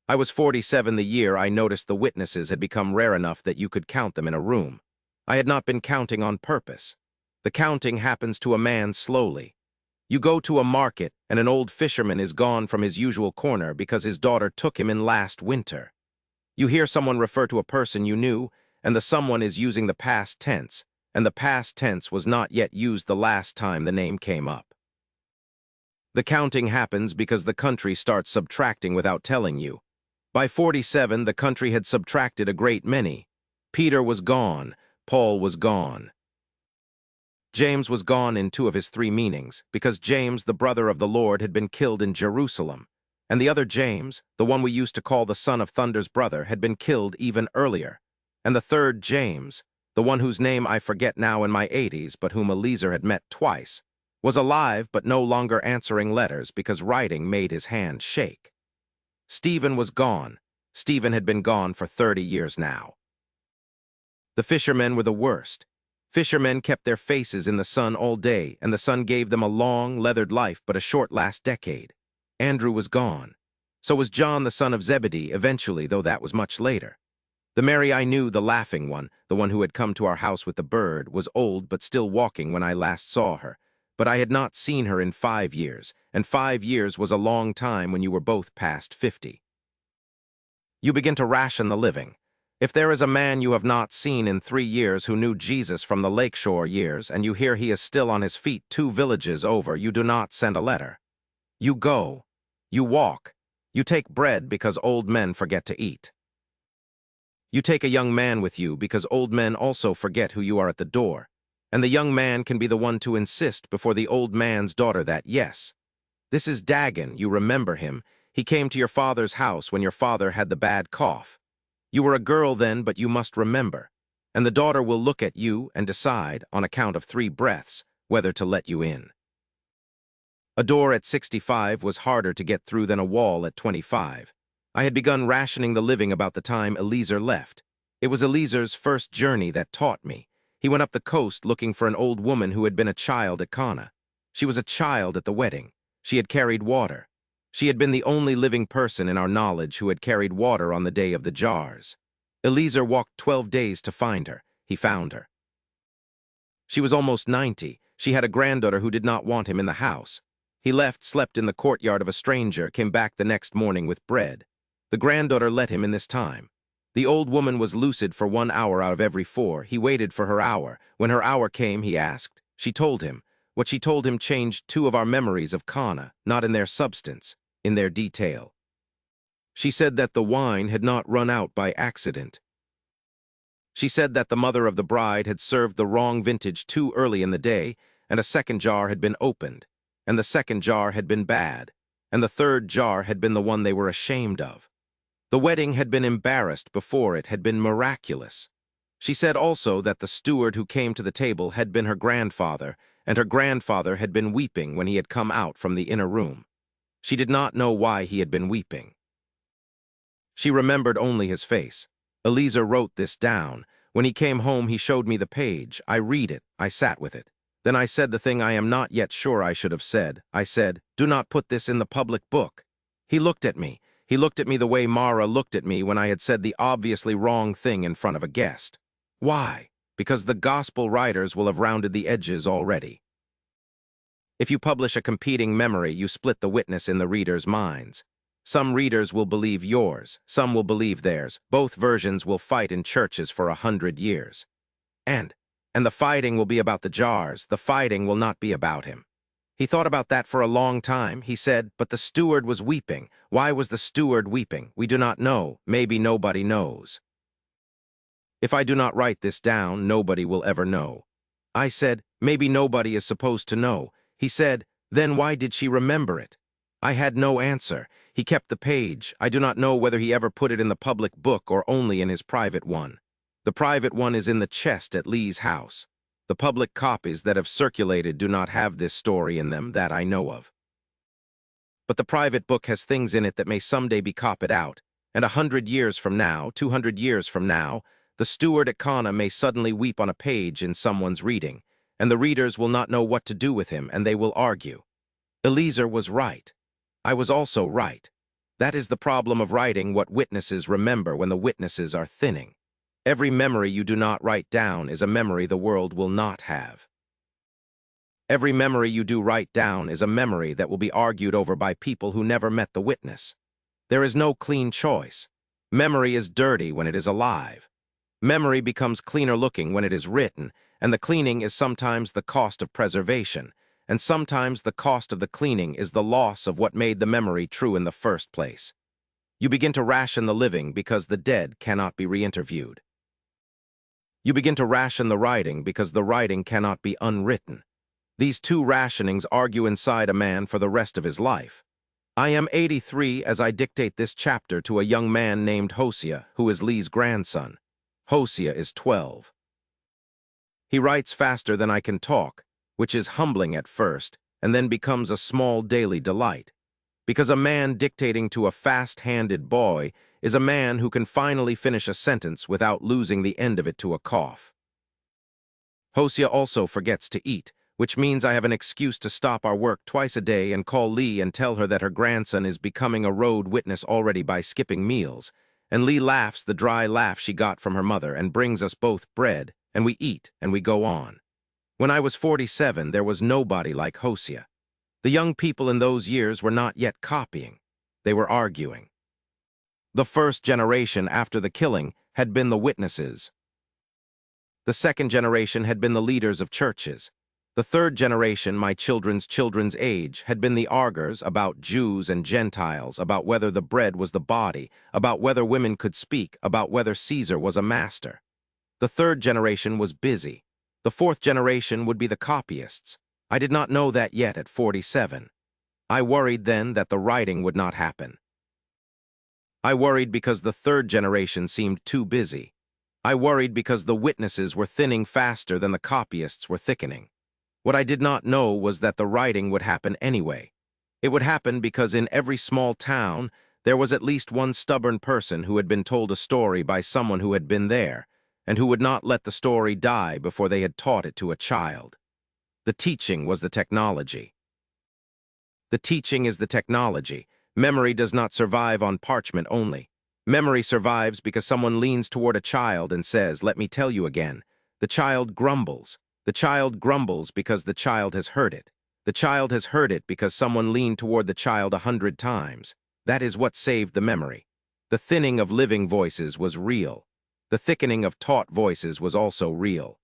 I was 47 the year I noticed the witnesses had become rare enough that you could count them in a room. I had not been counting on purpose. The counting happens to a man slowly. You go to a market and an old fisherman is gone from his usual corner because his daughter took him in last winter. You hear someone refer to a person you knew, and the someone is using the past tense, and the past tense was not yet used the last time the name came up. The counting happens because the country starts subtracting without telling you. By 47, the country had subtracted a great many. Peter was gone, Paul was gone. James was gone in 2 of his 3 meanings, because James, the brother of the Lord, had been killed in Jerusalem, and the other James, the one we used to call the son of thunder's brother, had been killed even earlier, and the third James, the one whose name I forget now in my 80s but whom Eliezer had met twice, was alive but no longer answering letters because writing made his hand shake. Stephen was gone. Stephen had been gone for 30 years now. The fishermen were the worst. Fishermen kept their faces in the sun all day, and the sun gave them a long, leathered life but a short last decade. Andrew was gone. So was John the son of Zebedee eventually, though that was much later. The Mary I knew, the laughing one, the one who had come to our house with the bird, was old but still walking when I last saw her. But I had not seen her in 5 years, and 5 years was a long time when you were both past 50. You begin to ration the living. If there is a man you have not seen in 3 years who knew Jesus from the lakeshore years, and you hear he is still on his feet 2 villages over, you do not send a letter. You go. You walk. You take bread because old men forget to eat. You take a young man with you because old men also forget who you are at the door, and the young man can be the one to insist before the old man's daughter that, yes, this is Dagon, you remember him. He came to your father's house when your father had the bad cough. You were a girl then, but you must remember, and the daughter will look at you and decide, on account of 3 breaths, whether to let you in. A door at 65 was harder to get through than a wall at 25. I had begun rationing the living about the time Eliezer left. It was Eliezer's first journey that taught me. He went up the coast looking for an old woman who had been a child at Cana. She was a child at the wedding. She had carried water. She had been the only living person in our knowledge who had carried water on the day of the jars. Eliezer walked 12 days to find her. He found her. She was almost 90. She had a granddaughter who did not want him in the house. He left, slept in the courtyard of a stranger, came back the next morning with bread. The granddaughter let him in this time. The old woman was lucid for 1 hour out of every 4. He waited for her hour. When her hour came, he asked. She told him. What she told him changed 2 of our memories of Cana, not in their substance, in their detail. She said that the wine had not run out by accident. She said that the mother of the bride had served the wrong vintage too early in the day, and a second jar had been opened, and the second jar had been bad, and the third jar had been the one they were ashamed of. The wedding had been embarrassed before it had been miraculous. She said also that the steward who came to the table had been her grandfather, and her grandfather had been weeping when he had come out from the inner room. She did not know why he had been weeping. She remembered only his face. Eliezer wrote this down. When he came home, he showed me the page. I read it. I sat with it. Then I said the thing I am not yet sure I should have said. I said, "Do not put this in the public book." He looked at me. He looked at me the way Mara looked at me when I had said the obviously wrong thing in front of a guest. Why? Because the gospel writers will have rounded the edges already. If you publish a competing memory, you split the witness in the readers' minds. Some readers will believe yours, some will believe theirs. Both versions will fight in churches for 100 years. And the fighting will be about the jars. The fighting will not be about him. He thought about that for a long time. He said, but the steward was weeping. Why was the steward weeping? We do not know. Maybe nobody knows. If I do not write this down, nobody will ever know. I said, maybe nobody is supposed to know. He said, then why did she remember it? I had no answer. He kept the page. I do not know whether he ever put it in the public book or only in his private one. The private one is in the chest at Lee's house. The public copies that have circulated do not have this story in them that I know of. But the private book has things in it that may someday be copied out, and 100 years from now, 200 years from now, the steward at Cana may suddenly weep on a page in someone's reading, and the readers will not know what to do with him, and they will argue. Eliezer was right. I was also right. That is the problem of writing what witnesses remember when the witnesses are thinning. Every memory you do not write down is a memory the world will not have. Every memory you do write down is a memory that will be argued over by people who never met the witness. There is no clean choice. Memory is dirty when it is alive. Memory becomes cleaner looking when it is written, and the cleaning is sometimes the cost of preservation, and sometimes the cost of the cleaning is the loss of what made the memory true in the first place. You begin to ration the living because the dead cannot be re-interviewed. You begin to ration the writing because the writing cannot be unwritten. These two rationings argue inside a man for the rest of his life. I am 83 as I dictate this chapter to a young man named Hosea, who is Lee's grandson. Hosea is 12. He writes faster than I can talk, which is humbling at first, and then becomes a small daily delight. Because a man dictating to a fast-handed boy is a man who can finally finish a sentence without losing the end of it to a cough. Hosea also forgets to eat, which means I have an excuse to stop our work twice a day and call Lee and tell her that her grandson is becoming a road witness already by skipping meals, and Lee laughs the dry laugh she got from her mother and brings us both bread, and we eat and we go on. When I was 47, there was nobody like Hosea. The young people in those years were not yet copying. They were arguing. The first generation after the killing had been the witnesses. The second generation had been the leaders of churches. The third generation, my children's age, had been the arguers about Jews and Gentiles, about whether the bread was the body, about whether women could speak, about whether Caesar was a master. The third generation was busy. The fourth generation would be the copyists. I did not know that yet at 47. I worried then that the writing would not happen. I worried because the third generation seemed too busy. I worried because the witnesses were thinning faster than the copyists were thickening. What I did not know was that the writing would happen anyway. It would happen because in every small town, there was at least one stubborn person who had been told a story by someone who had been there, and who would not let the story die before they had taught it to a child. The teaching was the technology. The teaching is the technology. Memory does not survive on parchment only. Memory survives because someone leans toward a child and says, "Let me tell you again." The child grumbles. The child grumbles because the child has heard it. The child has heard it because someone leaned toward the child 100 times. That is what saved the memory. The thinning of living voices was real. The thickening of taught voices was also real.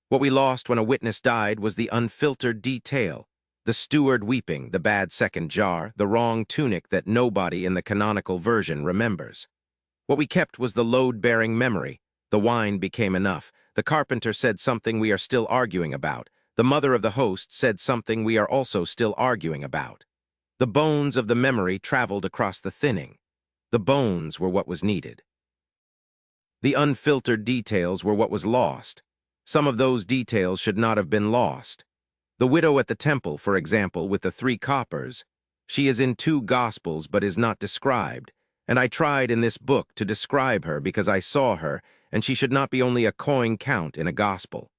What we lost when a witness died was the unfiltered detail, the steward weeping, the bad second jar, the wrong tunic that nobody in the canonical version remembers. What we kept was the load-bearing memory. The wine became enough. The carpenter said something we are still arguing about. The mother of the host said something we are also still arguing about. The bones of the memory traveled across the thinning. The bones were what was needed. The unfiltered details were what was lost. Some of those details should not have been lost. The widow at the temple, for example, with the 3 coppers, she is in 2 Gospels but is not described, and I tried in this book to describe her because I saw her, and she should not be only a coin count in a Gospel.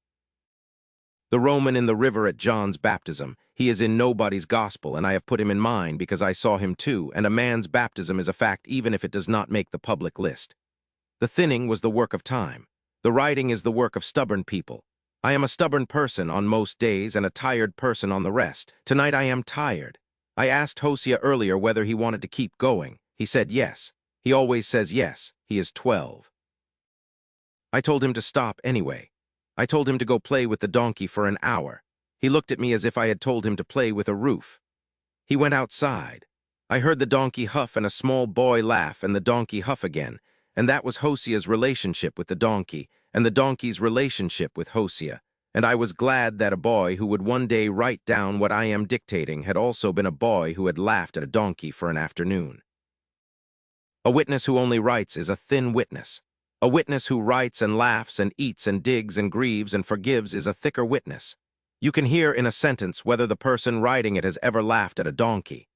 The Roman in the river at John's baptism, he is in nobody's Gospel, and I have put him in mine because I saw him too, and a man's baptism is a fact even if it does not make the public list. The thinning was the work of time. The writing is the work of stubborn people. I am a stubborn person on most days and a tired person on the rest. Tonight I am tired. I asked Hosea earlier whether he wanted to keep going. He said yes. He always says yes. He is 12. I told him to stop anyway. I told him to go play with the donkey for an hour. He looked at me as if I had told him to play with a roof. He went outside. I heard the donkey huff and a small boy laugh and the donkey huff again, and that was Hosea's relationship with the donkey and the donkey's relationship with Hosea, and I was glad that a boy who would one day write down what I am dictating had also been a boy who had laughed at a donkey for an afternoon. A witness who only writes is a thin witness. A witness who writes and laughs and eats and digs and grieves and forgives is a thicker witness. You can hear in a sentence whether the person writing it has ever laughed at a donkey.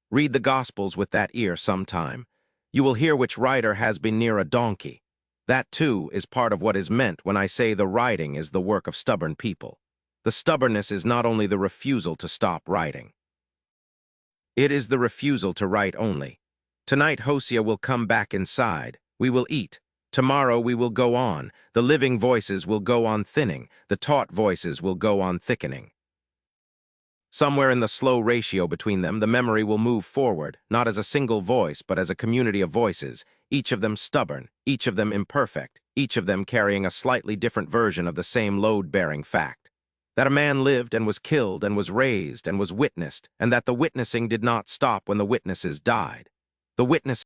Read the Gospels with that ear sometime. You will hear which writer has been near a donkey. That, too, is part of what is meant when I say the writing is the work of stubborn people. The stubbornness is not only the refusal to stop writing. It is the refusal to write only. Tonight Hosea will come back inside. We will eat. Tomorrow we will go on. The living voices will go on thinning. The taught voices will go on thickening. Somewhere in the slow ratio between them, the memory will move forward, not as a single voice, but as a community of voices, each of them stubborn, each of them imperfect, each of them carrying a slightly different version of the same load-bearing fact. That a man lived and was killed and was raised and was witnessed, and that the witnessing did not stop when the witnesses died. The witness